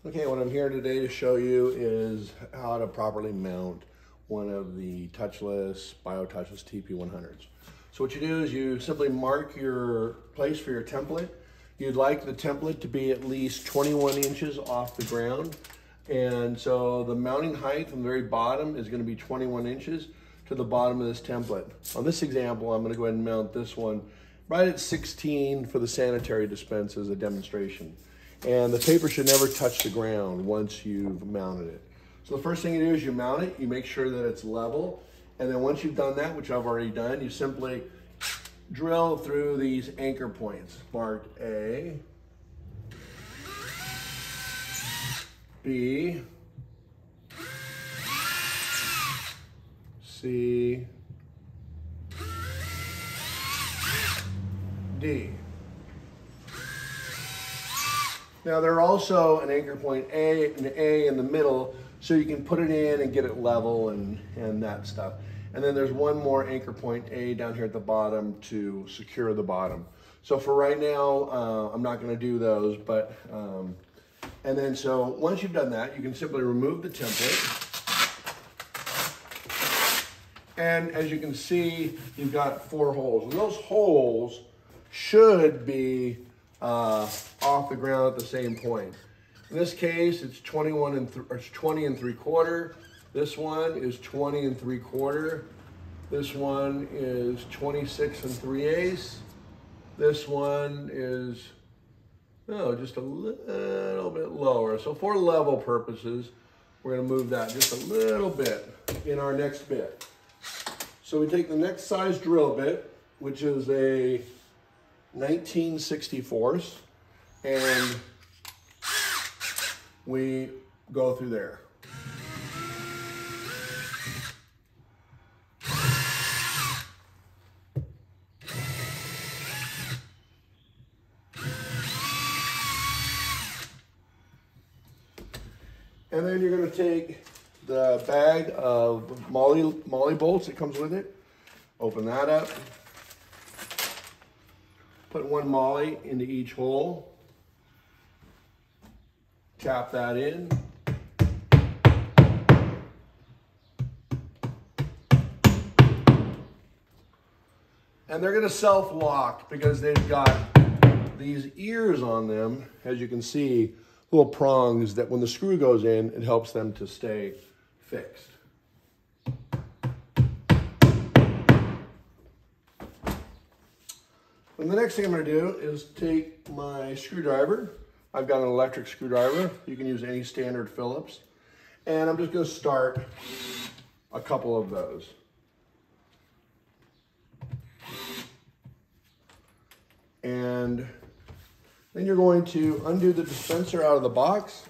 Okay, what I'm here today to show you is how to properly mount one of the touchless BIOtouchless TP100s. So what you do is you simply mark your place for your template. You'd like the template to be at least 21 inches off the ground. And so the mounting height from the very bottom is going to be 21 inches to the bottom of this template. On this example, I'm going to go ahead and mount this one right at 16 for the sanitary dispense as a demonstration. And the paper should never touch the ground once you've mounted it. So the first thing you do is you mount it, you make sure that it's level, and then once you've done that, which I've already done, you simply drill through these anchor points marked A, B, C, D. Now there are also an anchor point A and A in the middle, so you can put it in and get it level and that stuff. And then there's one more anchor point A down here at the bottom to secure the bottom. So for right now, I'm not gonna do those, but, and then so once you've done that, you can simply remove the template. And as you can see, you've got 4 holes. And those holes should be off the ground at the same point. In this case, it's 20 3/4. This one is 20 3/4. This one is 26 3/8. This one is, just a little bit lower. So for level purposes, we're gonna move that just a little bit in our next bit. So we take the next size drill bit, which is a 19/64, and we go through there. And then you're going to take the bag of molly bolts that comes with it, open that up, put 1 molly into each hole, tap that in, and they're going to self-lock because they've got these ears on them, as you can see, little prongs that when the screw goes in, it helps them to stay fixed. And the next thing I'm going to do is take my screwdriver. I've got an electric screwdriver. You can use any standard Phillips. And I'm just going to start a couple of those. And then you're going to undo the dispenser out of the box,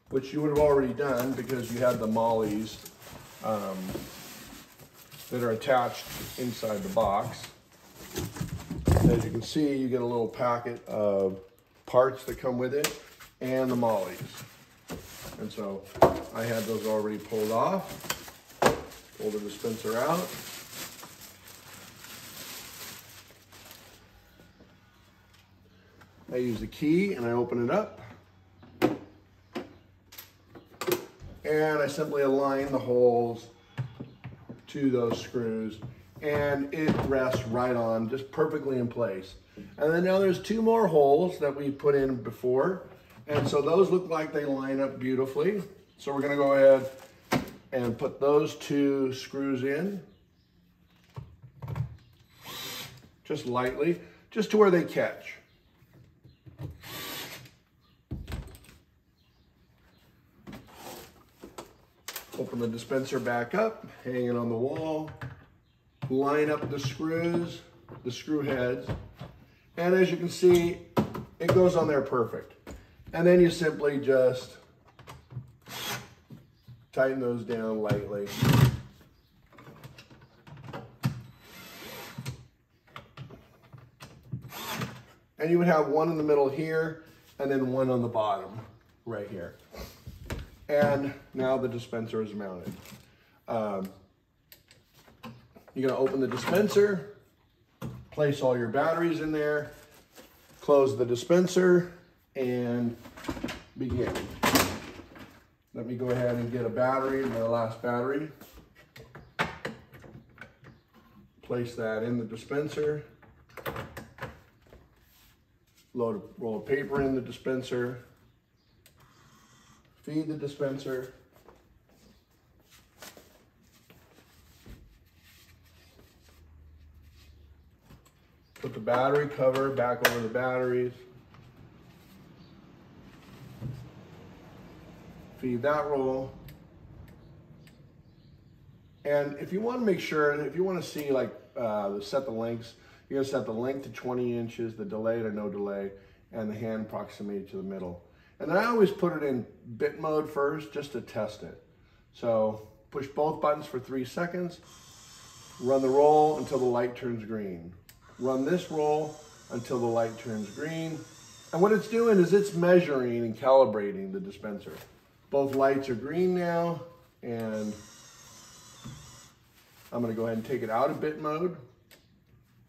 which you would have already done because you had the mollies that are attached inside the box. As you can see, you get a little packet of parts that come with it and the mollies. And so I had those already pulled off. Pull the dispenser out. I use the key and I open it up. And I simply align the holes to those screws, and it rests right on, just perfectly in place. And then now there's 2 more holes that we put in before, and so those look like they line up beautifully. So we're gonna go ahead and put those 2 screws in, just lightly, just to where they catch. Open the dispenser back up, hang it on the wall, line up the screws, the screw heads, and as you can see, it goes on there perfect. And then you simply just tighten those down lightly. And you would have one in the middle here, and then one on the bottom, right here. And now the dispenser is mounted. You're gonna open the dispenser, place all your batteries in there, close the dispenser and begin. Let me go ahead and get a battery, my last battery. Place that in the dispenser. Load a roll of paper in the dispenser. Feed the dispenser. Put the battery cover back over the batteries. Feed that roll. And if you want to make sure, if you want to see like set the lengths, you're gonna set the length to 20 inches, the delay to no delay, and the hand proximity to the middle. And then I always put it in bit mode first, just to test it. So push both buttons for 3 seconds, run the roll until the light turns green. Run this roll until the light turns green. And what it's doing is it's measuring and calibrating the dispenser. Both lights are green now, and I'm gonna go ahead and take it out of bit mode,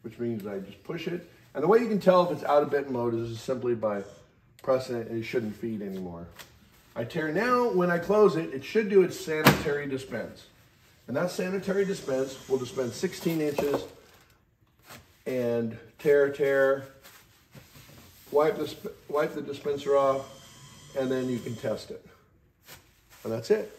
which means I just push it. And the way you can tell if it's out of bit mode is simply by pressing it, and it shouldn't feed anymore. I tear now, when I close it, it should do its sanitary dispense. And that sanitary dispense will dispense 16 inches and tear, wipe the dispenser off, and then you can test it. And that's it.